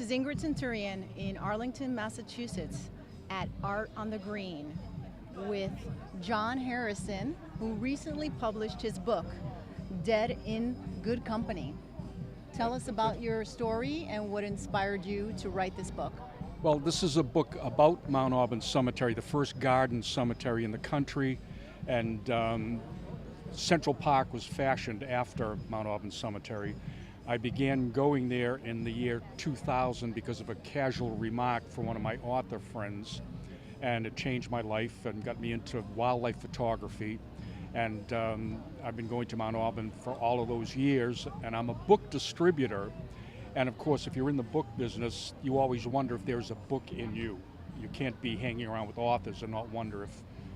is Ingrid Centurion in Arlington, Massachusetts at Art on the Green with John Harrison, who recently published his book, Dead in Good Company. Tell us about your story and what inspired you to write this book. Well, this is a book about Mount Auburn Cemetery, the first garden cemetery in the country, and Central Park was fashioned after Mount Auburn Cemetery. I began going there in the year 2000 because of a casual remark from one of my author friends, and it changed my life and got me into wildlife photography. And I've been going to Mount Auburn for all of those years, and I'm a book distributor. And of course, if you're in the book business, you always wonder if there's a book in you. You can't be hanging around with authors and not wonder if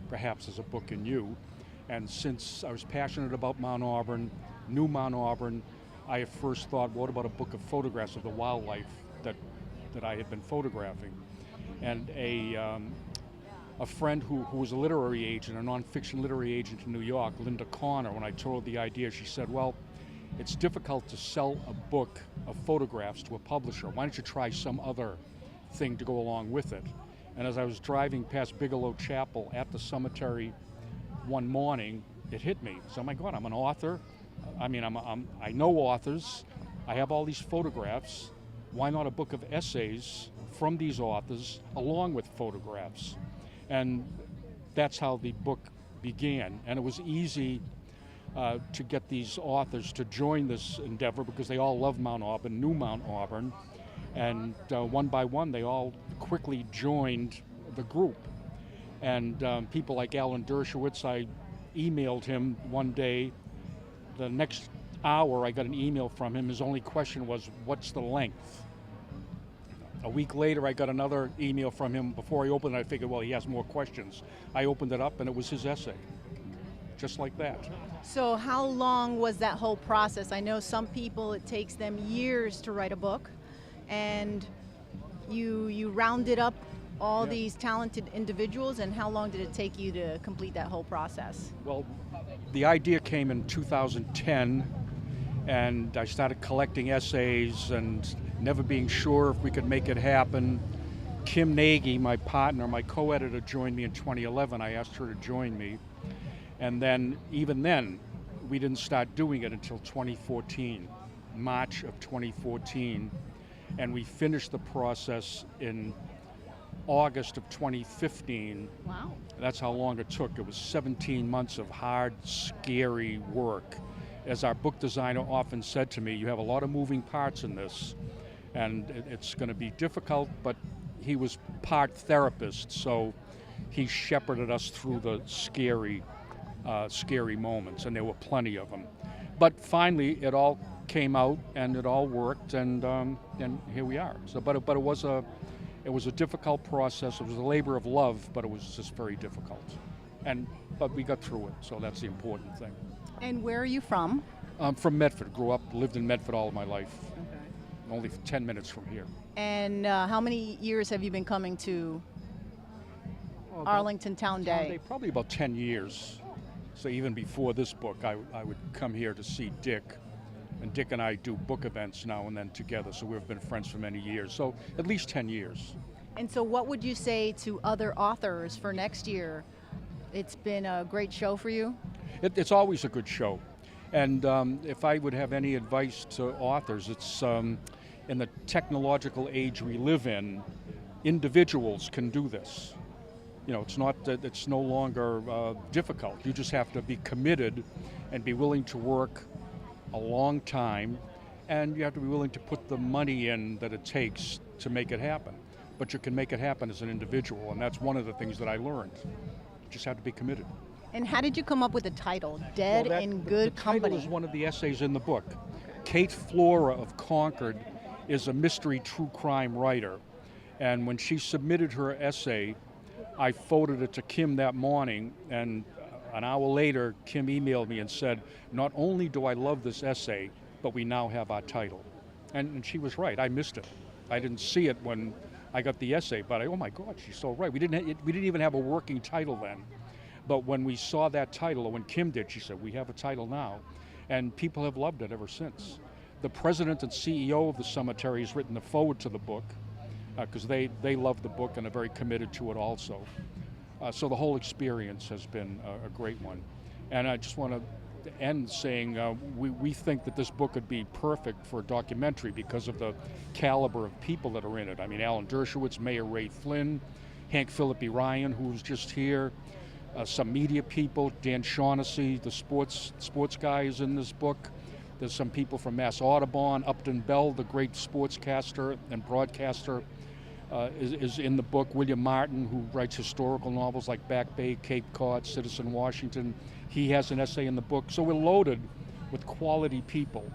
perhaps there's a book in you. And since I was passionate about Mount Auburn, knew Mount Auburn, I at first thought, what about a book of photographs of the wildlife that I had been photographing? And a friend who was a literary agent, a nonfiction literary agent in New York, Linda Connor, when I told her the idea, she said, well, it's difficult to sell a book of photographs to a publisher. Why don't you try some other thing to go along with it? And as I was driving past Bigelow Chapel at the cemetery one morning, it hit me. So, oh my God, I'm an author. I mean, I know authors. I have all these photographs. Why not a book of essays from these authors along with photographs? And that's how the book began. And it was easy to get these authors to join this endeavor because they all love Mount Auburn, knew Mount Auburn, and one by one they all quickly joined the group. And people like Alan Dershowitz, I emailed him one day. The next hour I got an email from him. His only question was, what's the length? A week later I got another email from him. Before I opened it, I figured, well, he has more questions. I opened it up and it was his essay, just like that. So how long was that whole process? I know some people, it takes them years to write a book, and you rounded up all these talented individuals, and how long did it take you to complete that whole process? Well, the idea came in 2010, and I started collecting essays and never being sure if we could make it happen. Kim Nagy, my partner, my co-editor, joined me in 2011. I asked her to join me. And then, even then, we didn't start doing it until 2014, March of 2014. And we finished the process in August of 2015. Wow. That's how long it took. It was 17 months of hard, scary work. As our book designer often said to me, you have a lot of moving parts in this, and it's going to be difficult, but he was part therapist, so he shepherded us through the scary moments, and there were plenty of them. But finally, it all came out, and it all worked, and here we are. So, but it was a difficult process. It was a labor of love, but it was just very difficult. But we got through it, so that's the important thing. And where are you from? I'm from Medford. Grew up, lived in Medford all of my life. Okay. Only 10 minutes from here. And how many years have you been coming to Arlington Town Day? Probably about 10 years. So even before this book, I would come here to see Dick. And Dick and I do book events now and then together, so we've been friends for many years. So at least 10 years. And so what would you say to other authors for next year? It's been a great show for you? It's always a good show. And if I would have any advice to authors, it's in the technological age we live in, individuals can do this. You know, it's no longer difficult. You just have to be committed and be willing to work a long time, and you have to be willing to put the money in that it takes to make it happen. But you can make it happen as an individual, and that's one of the things that I learned. You just have to be committed. And how did you come up with the title, Dead in Good Company? The title is one of the essays in the book. Kate Flora of Concord is a mystery true crime writer, and when she submitted her essay, I forwarded it to Kim that morning, and an hour later, Kim emailed me and said, not only do I love this essay, but we now have our title. And she was right, I missed it. I didn't see it when I got the essay, but oh my God, she's so right. We didn't even have a working title then. But when we saw that title, or when Kim did, she said, we have a title now. And people have loved it ever since. The president and CEO of the cemetery has written the foreword to the book because they love the book and are very committed to it also. So the whole experience has been a great one. And I just want to end saying we think that this book would be perfect for a documentary because of the caliber of people that are in it. I mean, Alan Dershowitz, Mayor Ray Flynn, Hank Phillippe Ryan, who was just here, some media people, Dan Shaughnessy, the sports guy is in this book. There's some people from Mass Audubon, Upton Bell, the great sportscaster and broadcaster, is in the book. William Martin, who writes historical novels like Back Bay, Cape Cod, Citizen Washington, he has an essay in the book. So we're loaded with quality people.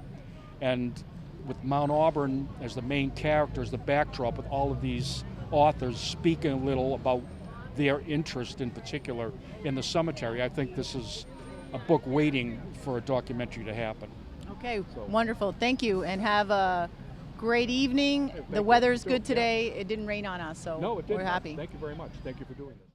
And with Mount Auburn as the main character, as the backdrop, with all of these authors speaking a little about their interest in particular in the cemetery, I think this is a book waiting for a documentary to happen. Okay, wonderful. Thank you, and have a great evening. The weather's good today. It didn't rain on us, so No, it didn't. we're happy. Thank you very much. Thank you for doing this.